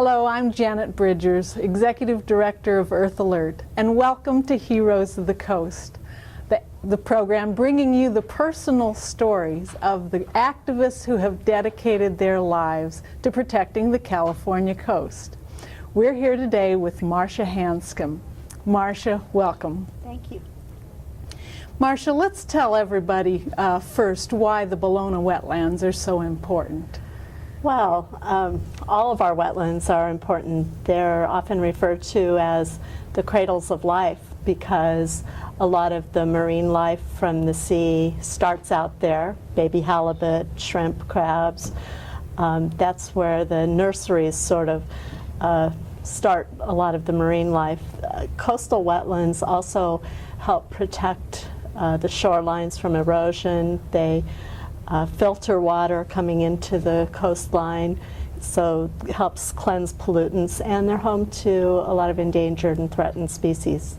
Hello, I'm Janet Bridgers, Executive Director of Earth Alert, and welcome to Heroes of the Coast, the program bringing you the personal stories of the activists who have dedicated their lives to protecting the California coast. We're here today with Marcia Hanscom. Marcia, welcome. Thank you. Marcia, let's tell everybody first why the Bologna wetlands are so important. Well, all of our wetlands are important. They're often referred to as the cradles of life because a lot of the marine life from the sea starts out there, baby halibut, shrimp, crabs. That's where the nurseries sort of start a lot of the marine life. Coastal wetlands also help protect the shorelines from erosion. They filter water coming into the coastline, so it helps cleanse pollutants, and they're home to a lot of endangered and threatened species.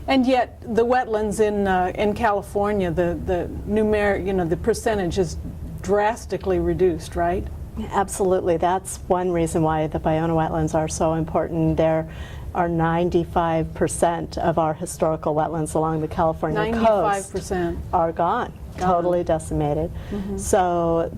And yet, the wetlands in California, the numeric, the percentage is drastically reduced, right? Absolutely. That's one reason why the Bologna wetlands are so important. There are 95% of our historical wetlands along the California coast are gone. Totally decimated. Mm-hmm. So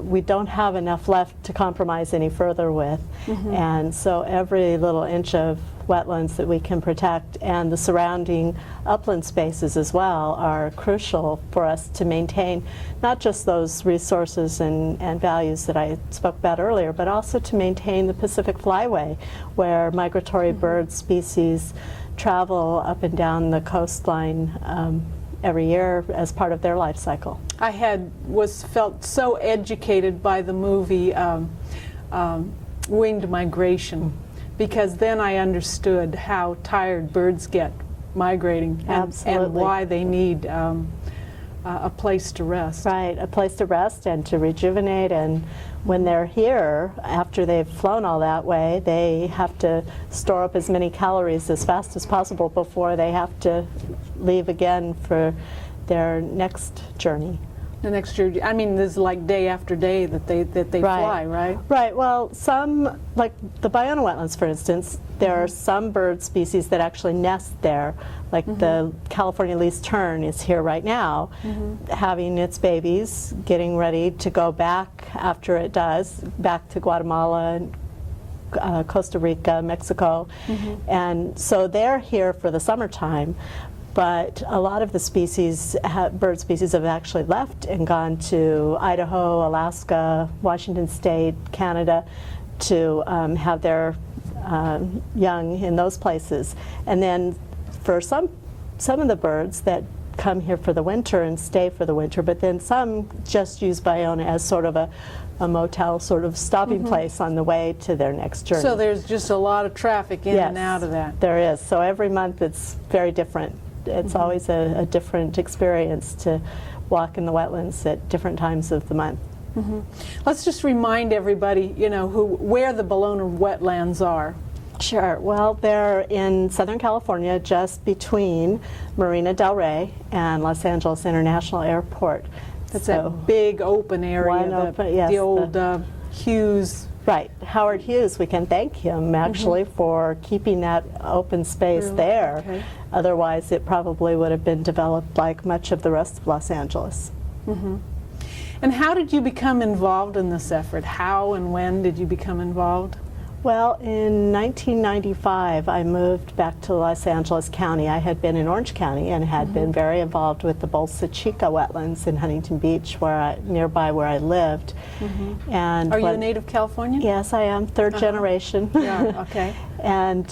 we don't have enough left to compromise any further with. Mm-hmm. And so every little inch of wetlands that we can protect and the surrounding upland spaces as well are crucial for us to maintain not just those resources and values that I spoke about earlier, but also to maintain the Pacific Flyway, where migratory mm-hmm. bird species travel up and down the coastline every year as part of their life cycle. I felt so educated by the movie Winged Migration, because then I understood how tired birds get migrating and why they need a place to rest. Right, a place to rest and to rejuvenate, and when they're here, after they've flown all that way, they have to store up as many calories as fast as possible before they have to leave again for their next journey. The next journey, I mean, this is like day after day that they fly, right? Right, well, some, like the Bologna wetlands, for instance, there mm-hmm. are some bird species that actually nest there. Like mm-hmm. the California least tern is here right now, mm-hmm. having its babies, getting ready to go back after it does, back to Guatemala, Costa Rica, Mexico. Mm-hmm. And so they're here for the summertime. But a lot of the species, bird species, have actually left and gone to Idaho, Alaska, Washington State, Canada, to have their young in those places. And then for some of the birds that come here for the winter and stay for the winter, but then some just use Bologna as sort of a motel sort of stopping mm-hmm. place on the way to their next journey. So there's just a lot of traffic in and out of that. There is. So every month it's very different. It's mm-hmm. always a different experience to walk in the wetlands at different times of the month. Mm-hmm. Let's just remind everybody, where the Bologna wetlands are. Sure. Well, they're in Southern California, just between Marina del Rey and Los Angeles International Airport. That's that big open area, the old Hughes. Right. Howard Hughes, we can thank him actually mm-hmm. for keeping that open space there. Okay. Otherwise, it probably would have been developed like much of the rest of Los Angeles. Mm-hmm. And how did you become involved in this effort? How and when did you become involved? Well, in 1995, I moved back to Los Angeles County. I had been in Orange County and had mm-hmm. been very involved with the Bolsa Chica wetlands in Huntington Beach, nearby where I lived. Mm-hmm. And are you a native Californian? Yes, I am, third generation. Yeah, okay. And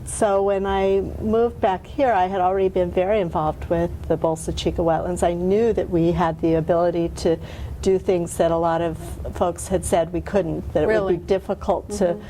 so when I moved back here, I had already been very involved with the Bolsa Chica wetlands. I knew that we had the ability to do things that a lot of folks had said we couldn't, that it would be difficult mm-hmm.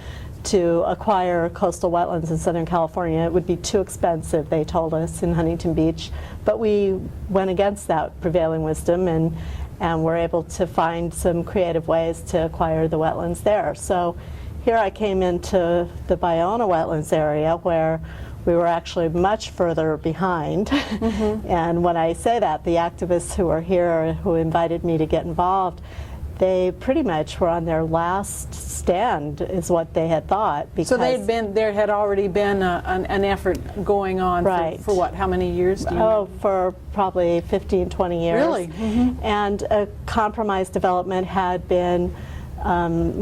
to acquire coastal wetlands in Southern California. It would be too expensive, they told us, in Huntington Beach. But we went against that prevailing wisdom and were able to find some creative ways to acquire the wetlands there. So here I came into the Bologna wetlands area, where we were actually much further behind. Mm-hmm. And when I say that, the activists who are here, who invited me to get involved, they pretty much were on their last stand, is what they had thought. So there had already been an effort going on for what, how many years? Do you know? For probably 15, 20 years. Really? Mm-hmm. And a compromise development had been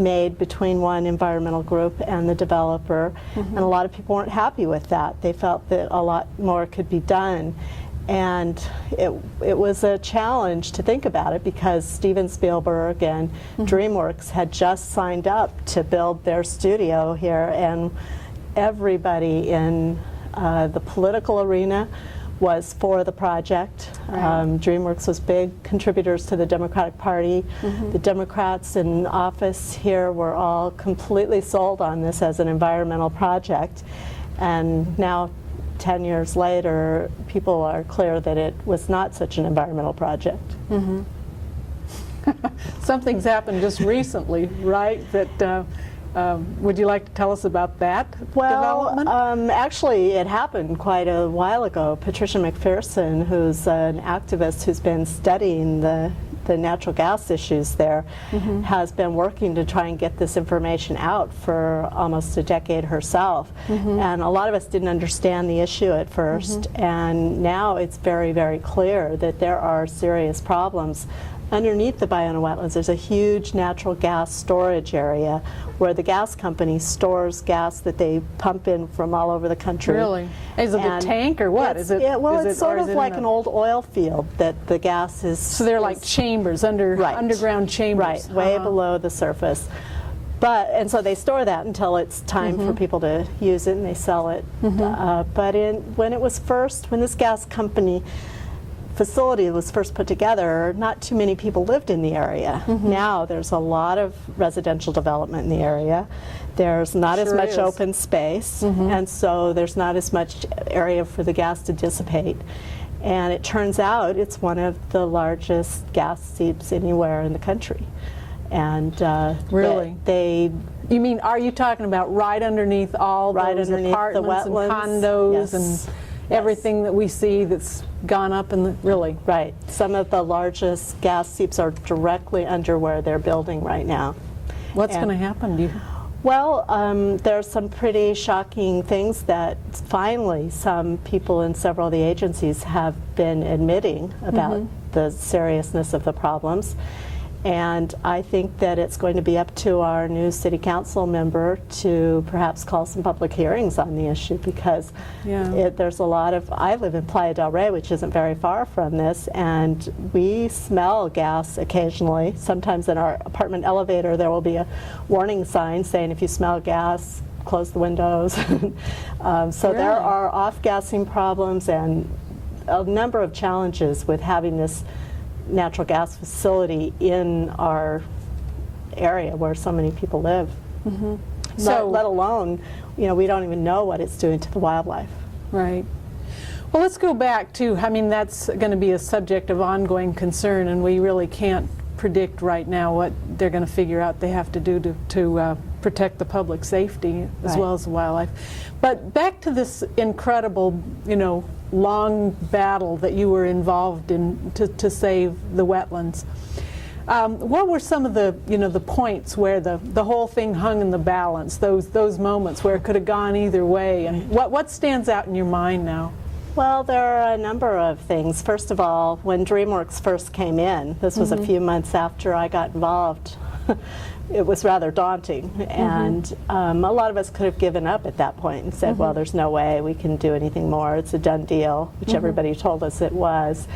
made between one environmental group and the developer, and a lot of people weren't happy with that. They felt that a lot more could be done. And it was a challenge to think about it, because Steven Spielberg and DreamWorks had just signed up to build their studio here, and everybody in the political arena was for the project. Right. DreamWorks was big contributors to the Democratic Party. The Democrats in office here were all completely sold on this as an environmental project, and now 10 years later, people are clear that it was not such an environmental project. Something's happened just recently, right? That would you like to tell us about that development? Actually, it happened quite a while ago. Patricia McPherson, who's an activist who's been studying the natural gas issues there, has been working to try and get this information out for almost a decade herself. And a lot of us didn't understand the issue at first, and now it's very, very clear that there are serious problems. Underneath the Ballona wetlands, there's a huge natural gas storage area where the gas company stores gas that they pump in from all over the country. Really? Is it a tank or what? It's sort of like an old oil field that the gas is. So they're like chambers, underground chambers. Right, way below the surface. And so they store that until it's time for people to use it, and they sell it. But when this gas company facility was first put together, not too many people lived in the area. Now there's a lot of residential development in the area. There's not as much open space, and so there's not as much area for the gas to dissipate. And it turns out it's one of the largest gas seeps anywhere in the country. And really, you mean, are you talking about right underneath all those apartments and condos and everything that we see that's gone up in the, really? Right. Some of the largest gas seeps are directly under where they're building right now. What's going to happen, do you? Well, there's some pretty shocking things that finally some people in several of the agencies have been admitting about the seriousness of the problems. And I think that it's going to be up to our new city council member to perhaps call some public hearings on the issue, because there's a lot of, I live in Playa del Rey, which isn't very far from this, and we smell gas occasionally. Sometimes in our apartment elevator there will be a warning sign saying, if you smell gas, close the windows. So there are off-gassing problems and a number of challenges with having this natural gas facility in our area where so many people live. So let alone, we don't even know what it's doing to the wildlife. Right. Well, let's go back to, I mean, that's going to be a subject of ongoing concern, and we really can't predict right now what they're going to figure out they have to do to protect the public safety as well as the wildlife. But back to this incredible, long battle that you were involved in to save the wetlands. What were some of the the points where the whole thing hung in the balance? Those moments where it could have gone either way, and what stands out in your mind now? Well, there are a number of things. First of all, when DreamWorks first came in, this was a few months after I got involved. It was rather daunting, and a lot of us could have given up at that point and said, well, there's no way we can do anything more, it's a done deal, which everybody told us it was.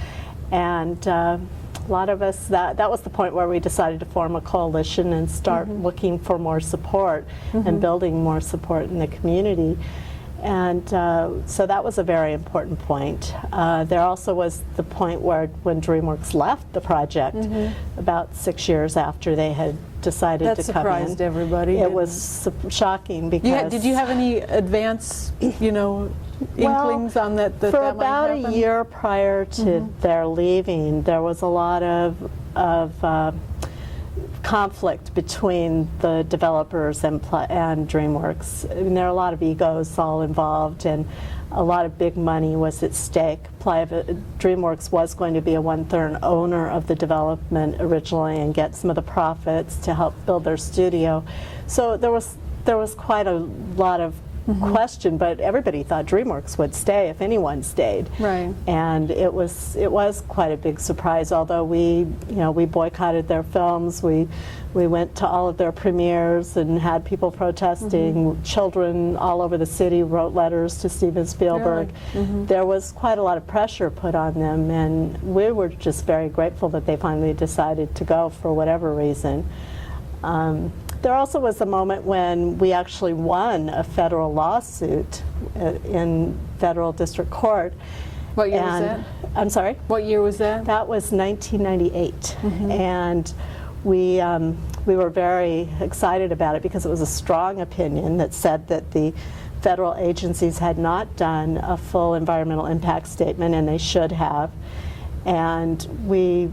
And a lot of us, that was the point where we decided to form a coalition and start looking for more support and building more support in the community. And so that was a very important point. There also was the point when DreamWorks left the project about 6 years after they had decided to come in. That surprised everybody. It was shocking because... Did you have any advance, inklings on that for that about might happen? A year prior to their leaving, there was a lot of conflict between the developers and DreamWorks. I mean, there are a lot of egos all involved, and a lot of big money was at stake. DreamWorks was going to be a 1/3 owner of the development originally and get some of the profits to help build their studio. So there was quite a lot of question, but everybody thought DreamWorks would stay if anyone stayed. Right. And it was quite a big surprise. Although we boycotted their films, we went to all of their premieres and had people protesting. Children all over the city wrote letters to Steven Spielberg. Really? There was quite a lot of pressure put on them, and we were just very grateful that they finally decided to go for whatever reason. There also was a moment when we actually won a federal lawsuit in federal district court. What year was that? I'm sorry? What year was that? That was 1998. And we were very excited about it because it was a strong opinion that said that the federal agencies had not done a full environmental impact statement, and they should have. And we,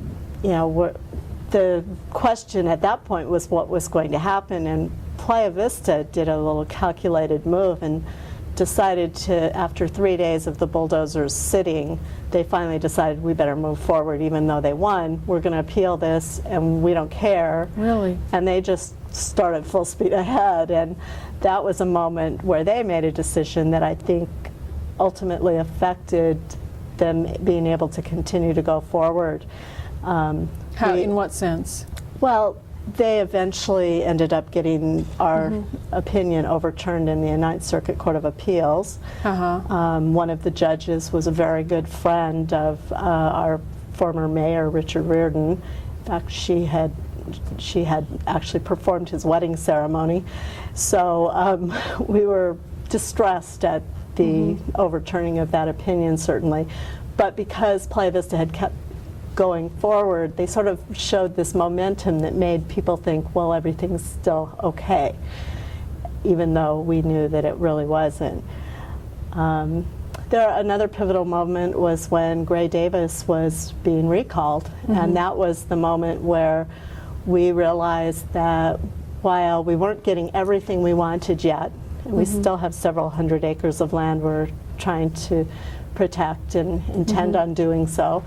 the question at that point was what was going to happen, and Playa Vista did a little calculated move and decided to, after 3 days of the bulldozers sitting, they finally decided we better move forward even though they won. We're going to appeal this and we don't care. Really? And they just started full speed ahead, and that was a moment where they made a decision that I think ultimately affected them being able to continue to go forward. In what sense? Well, they eventually ended up getting our opinion overturned in the Ninth Circuit Court of Appeals. One of the judges was a very good friend of our former mayor, Richard Reardon. In fact, she had actually performed his wedding ceremony. So we were distressed at the overturning of that opinion, certainly. But because Playa Vista had kept going forward, they sort of showed this momentum that made people think, well, everything's still okay, even though we knew that it really wasn't. Another pivotal moment was when Gray Davis was being recalled, and that was the moment where we realized that while we weren't getting everything we wanted yet, and we still have several hundred acres of land we're trying to protect and intend on doing so.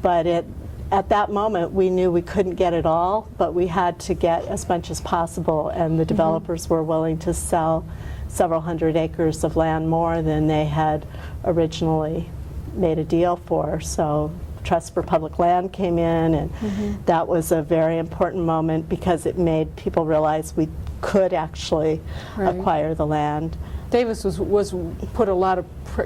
But at that moment we knew we couldn't get it all, but we had to get as much as possible, and the developers were willing to sell several hundred acres of land more than they had originally made a deal for. So Trust for Public Land came in, and that was a very important moment because it made people realize we could actually acquire the land. Davis was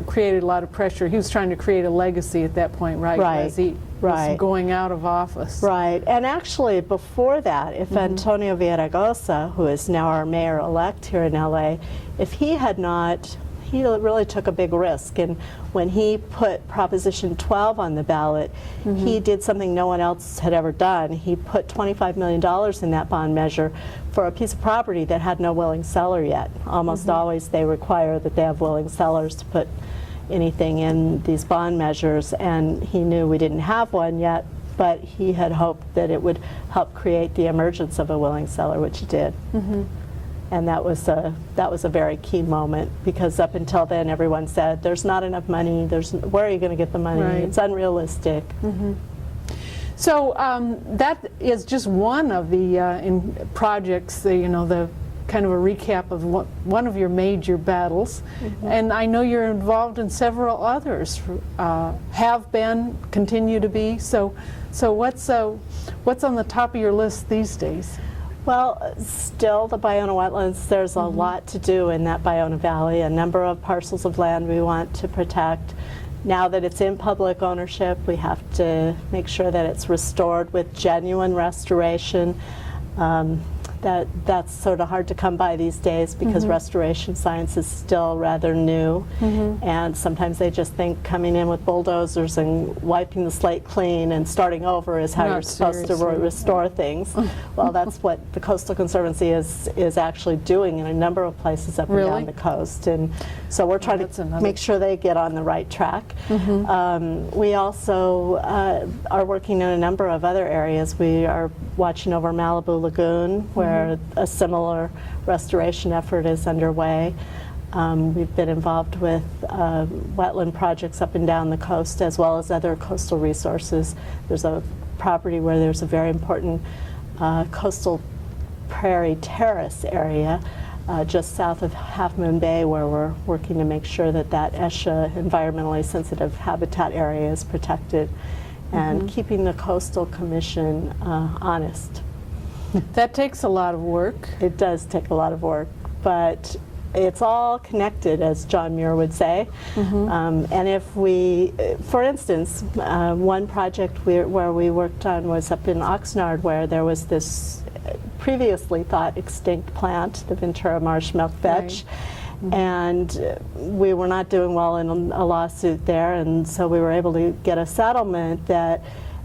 created a lot of pressure. He was trying to create a legacy at that point, right? As he was going out of office. Right, and actually before that, if Antonio Villaraigosa, who is now our mayor-elect here in LA, if he had not, he really took a big risk, and when he put Proposition 12 on the ballot, he did something no one else had ever done. He put $25 million in that bond measure for a piece of property that had no willing seller yet. Almost always they require that they have willing sellers to put anything in these bond measures, and he knew we didn't have one yet, but he had hoped that it would help create the emergence of a willing seller, which it did. And that was a very key moment, because up until then everyone said there's not enough money, where are you going to get the money? It's unrealistic. So that is just one of the projects, the kind of a recap of one of your major battles, and I know you're involved in several others, have been, continue to be. So what's on the top of your list these days? Well, still the Ballona wetlands, there's a lot to do in that Ballona Valley, a number of parcels of land we want to protect. Now that it's in public ownership, we have to make sure that it's restored with genuine restoration. that's sort of hard to come by these days because restoration science is still rather new, and sometimes they just think coming in with bulldozers and wiping the slate clean and starting over is how you're supposed to restore things. Well, that's what the Coastal Conservancy is actually doing in a number of places up and down the coast, and so we're trying to make sure they get on the right track. We also are working in a number of other areas. We are watching over Malibu Lagoon, where a similar restoration effort is underway. We've been involved with wetland projects up and down the coast, as well as other coastal resources. There's a property where there's a very important coastal prairie terrace area just south of Half Moon Bay, where we're working to make sure that that ESHA, environmentally sensitive habitat area, is protected, and keeping the Coastal Commission honest. That takes a lot of work. It does take a lot of work, but it's all connected, as John Muir would say. And if we, for instance, one project where we worked on was up in Oxnard, where there was this previously thought extinct plant, the Ventura marsh milk vetch. And we were not doing well in a lawsuit there, and so we were able to get a settlement that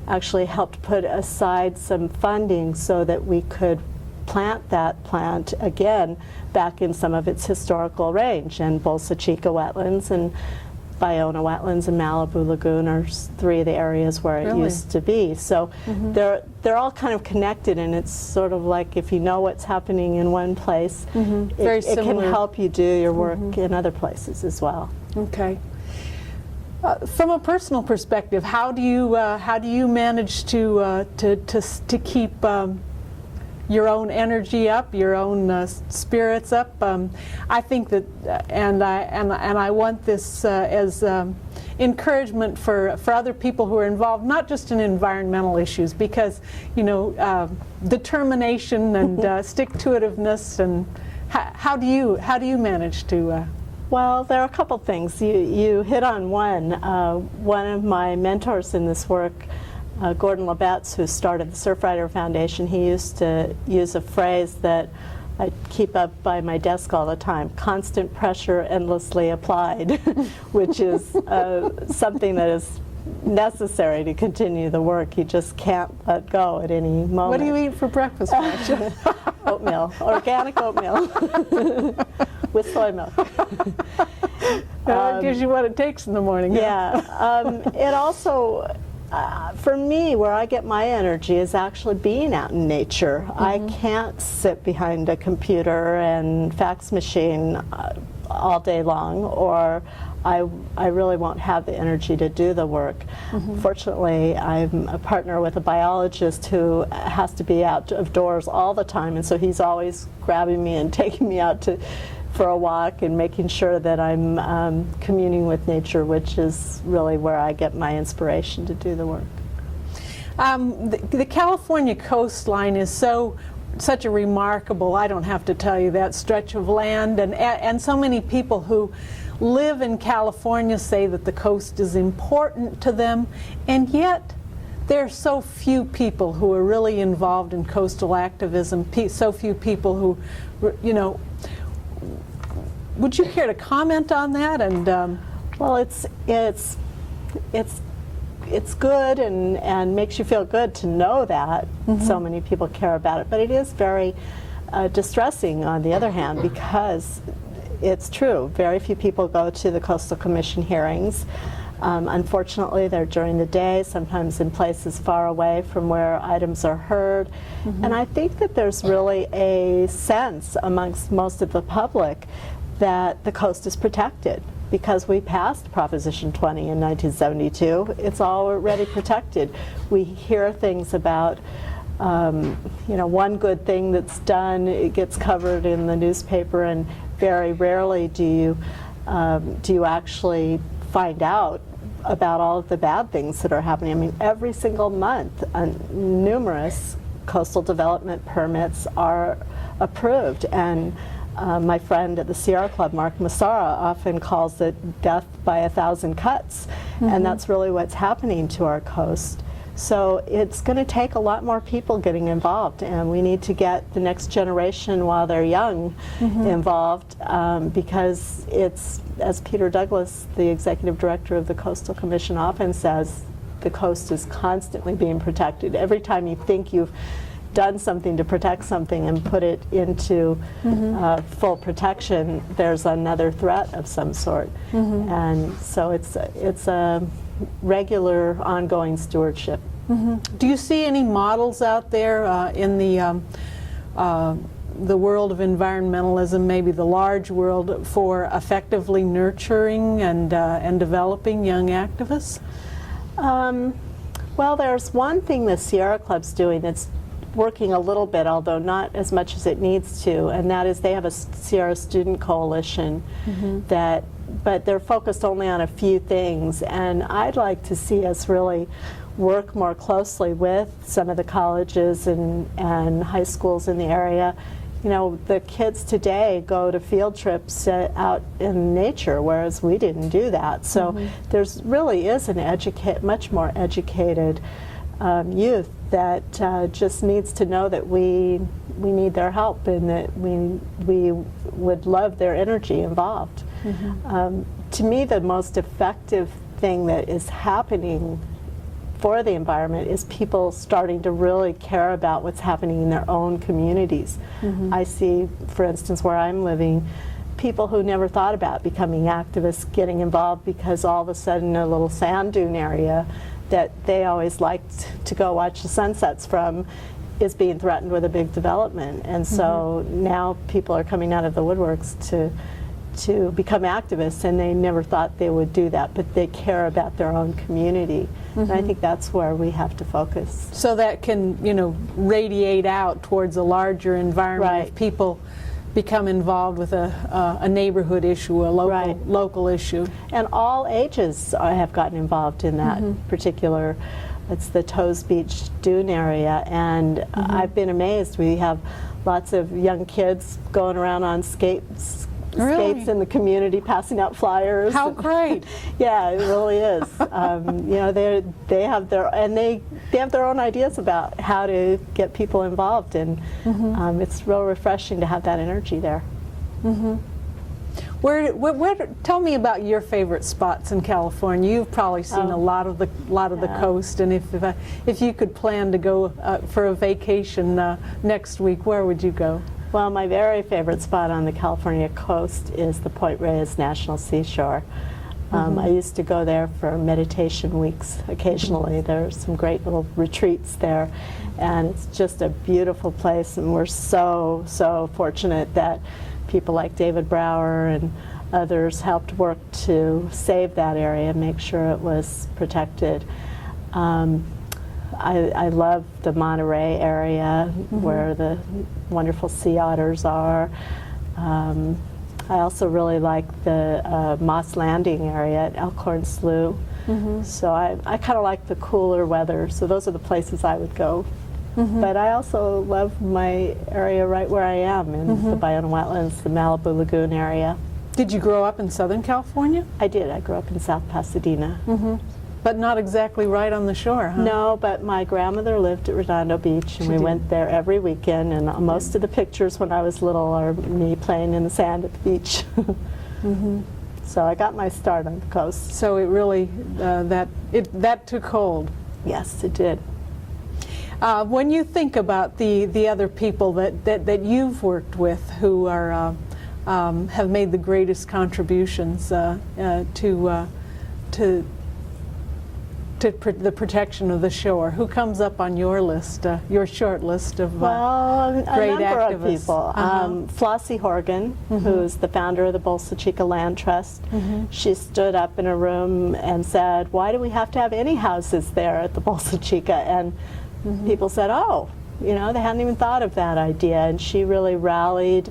actually helped put aside some funding so that we could plant that plant again back in some of its historical range. And Bolsa Chica wetlands and Ballona wetlands and Malibu Lagoon are three of the areas where it used to be. So they're all kind of connected, and it's sort of like if you know what's happening in one place, it can help you do your work in other places as well. Okay. From a personal perspective, how do you manage to keep your own energy up, your own spirits up? I think that, and I want this as encouragement for other people who are involved, not just in environmental issues, because determination and stick-to-itiveness, and how do you manage to? Well, there are a couple things. You hit on one. One of my mentors in this work, Gordon Labetz, who started the Surfrider Foundation, he used to use a phrase that I keep up by my desk all the time: constant pressure endlessly applied, which is something that is necessary to continue the work. You just can't let go at any moment. What do you eat for breakfast, Marcia? Oatmeal, organic oatmeal with soy milk. That gives you what it takes in the morning. Yeah. It also, for me, where I get my energy is actually being out in nature. I can't sit behind a computer and fax machine all day long, or I really won't have the energy to do the work. Fortunately, I'm a partner with a biologist who has to be out of doors all the time, and so he's always grabbing me and taking me out for a walk and making sure that I'm communing with nature, which is really where I get my inspiration to do the work. The California coastline is such a remarkable, I don't have to tell you that, stretch of land, and so many people who live in California say that the coast is important to them, and yet there are so few people who are really involved in coastal activism, so few people who, would you care to comment on that? And well, it's good and makes you feel good to know that so many people care about it, but it is very distressing on the other hand, because it's true, very few people go to the Coastal Commission hearings. Unfortunately, they're during the day, sometimes in places far away from where items are heard. And I think that there's really a sense amongst most of the public that the coast is protected, because we passed Proposition 20 in 1972. It's already protected. We hear things about one good thing that's done, it gets covered in the newspaper, and very rarely do you actually find out about all of the bad things that are happening. I mean, every single month, numerous coastal development permits are approved, and my friend at the Sierra Club, Mark Massara, often calls it death by 1,000 cuts, and that's really what's happening to our coast. So it's going to take a lot more people getting involved, and we need to get the next generation while they're young involved, because it's, as Peter Douglas, the executive director of the Coastal Commission, often says, the coast is constantly being protected. Every time you think you've done something to protect something and put it into full protection, there's another threat of some sort. And so it's a regular ongoing stewardship. Do you see any models out there in the world of environmentalism, maybe the large world, for effectively nurturing and developing young activists? Well, there's one thing the Sierra Club's doing that's working a little bit, although not as much as it needs to, and that is they have a Sierra Student Coalition but they're focused only on a few things, and I'd like to see us really work more closely with some of the colleges and high schools in the area. You know, the kids today go to field trips out in nature, whereas we didn't do that. So there's really is an much more educated youth that just needs to know that we need their help and that we would love their energy involved. To me, the most effective thing that is happening for the environment is people starting to really care about what's happening in their own communities. I see, for instance, where I'm living, people who never thought about becoming activists getting involved because all of a sudden a little sand dune area that they always liked to go watch the sunsets from is being threatened with a big development. And so now people are coming out of the woodworks to become activists, and they never thought they would do that, but they care about their own community. And I think that's where we have to focus. So that can, you know, radiate out towards a larger environment if people become involved with a neighborhood issue, a local issue. And all ages have gotten involved in that particular, it's the Toes Beach Dune area, and I've been amazed. We have lots of young kids going around on skates in the community, passing out flyers. How great! Yeah, it really is. You know, they have their own ideas about how to get people involved, and it's real refreshing to have that energy there. Tell me about your favorite spots in California. You've probably seen a lot of the coast, and if you could plan to go for a vacation next week, where would you go? Well, my very favorite spot on the California coast is the Point Reyes National Seashore. I used to go there for meditation weeks occasionally. There's some great little retreats there, and it's just a beautiful place, and we're so fortunate that people like David Brower and others helped work to save that area, make sure it was protected. I love the Monterey area where the wonderful sea otters are. I also really like the Moss Landing area at Elkhorn Slough. So I kind of like the cooler weather, so those are the places I would go. But I also love my area right where I am in the Bayonne Wetlands, the Malibu Lagoon area. Did you grow up in Southern California? I did. I grew up in South Pasadena. But not exactly right on the shore, huh? No, but my grandmother lived at Redondo Beach, and we went there every weekend, and most of the pictures when I was little are me playing in the sand at the beach. So I got my start on the coast. So it really, that took hold. Yes, it did. When you think about the other people that you've worked with who are have made the greatest contributions to the protection of the shore, who comes up on your list, your short list of great a number activists? of people. Flossie Horgan, who's the founder of the Bolsa Chica Land Trust, she stood up in a room and said, "Why do we have to have any houses there at the Bolsa Chica?" And people said, "Oh, you know, they hadn't even thought of that idea." And she really rallied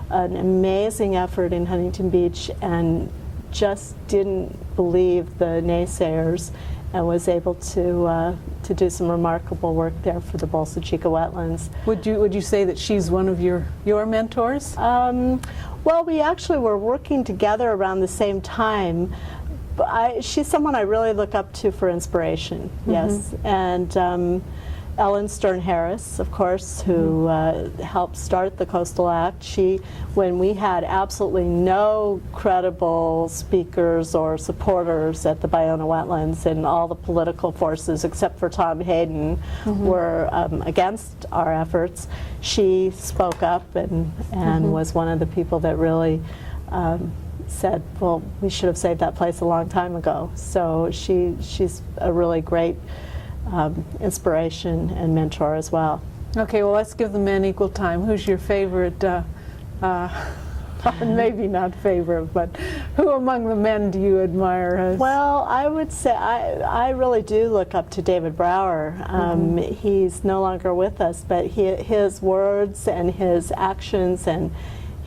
an amazing effort in Huntington Beach and just didn't believe the naysayers, and was able to do some remarkable work there for the Bolsa Chica wetlands. Would you say that she's one of your mentors? Well, we actually were working together around the same time, She's someone I really look up to for inspiration, yes. And Ellen Stern Harris, of course, who helped start the Coastal Act. When we had absolutely no credible speakers or supporters at the Ballona wetlands, and all the political forces except for Tom Hayden were against our efforts, she spoke up and was one of the people that really said, well, we should have saved that place a long time ago. So she's a really great inspiration and mentor as well. Okay, well, let's give the men equal time. Who's your favorite, maybe not favorite, but who among the men do you admire? Well, I would say I really do look up to David Brower. He's no longer with us, but his words and his actions and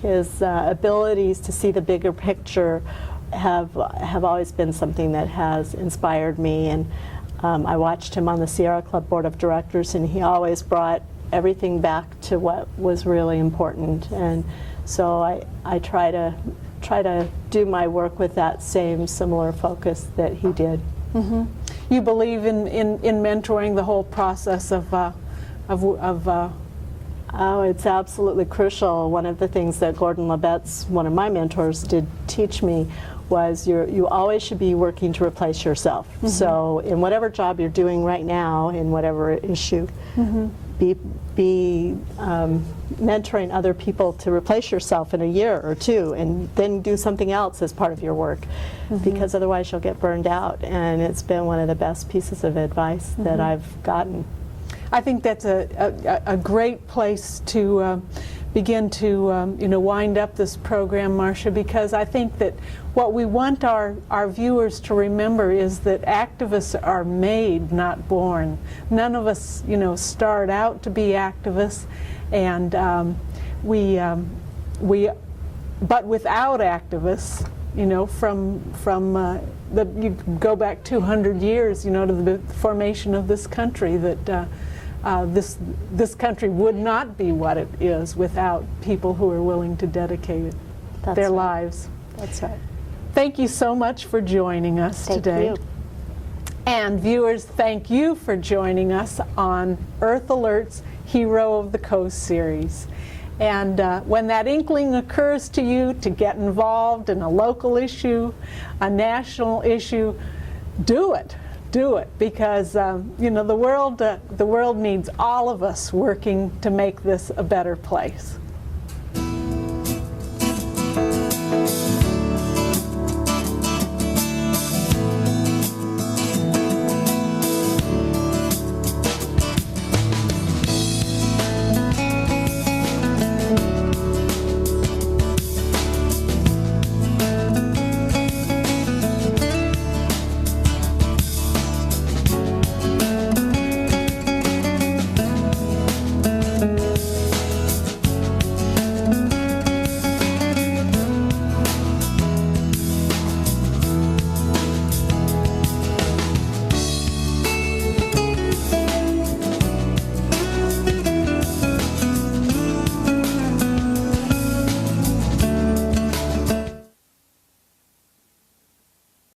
his abilities to see the bigger picture have always been something that has inspired me. And I watched him on the Sierra Club Board of Directors, and he always brought everything back to what was really important. And so I try to do my work with that same similar focus that he did. You believe in mentoring the whole process of Oh, it's absolutely crucial. One of the things that Gordon Labette's, one of my mentors, did teach me was you always should be working to replace yourself. So in whatever job you're doing right now, in whatever issue, be mentoring other people to replace yourself in a year or two, and then do something else as part of your work, because otherwise you'll get burned out. And it's been one of the best pieces of advice that I've gotten. I think that's a great place to begin to wind up this program, Marcia, because I think that what we want our viewers to remember is that activists are made, not born. None of us start out to be activists, and but without activists, you go back 200 years, to the formation of this country, that this country would not be what it is without people who are willing to dedicate their lives. That's right. Thank you so much for joining us today. Thank you. And viewers, thank you for joining us on Earth Alert's Hero of the Coast series. And when that inkling occurs to you to get involved in a local issue, a national issue, do it. Do it, because the world needs all of us working to make this a better place.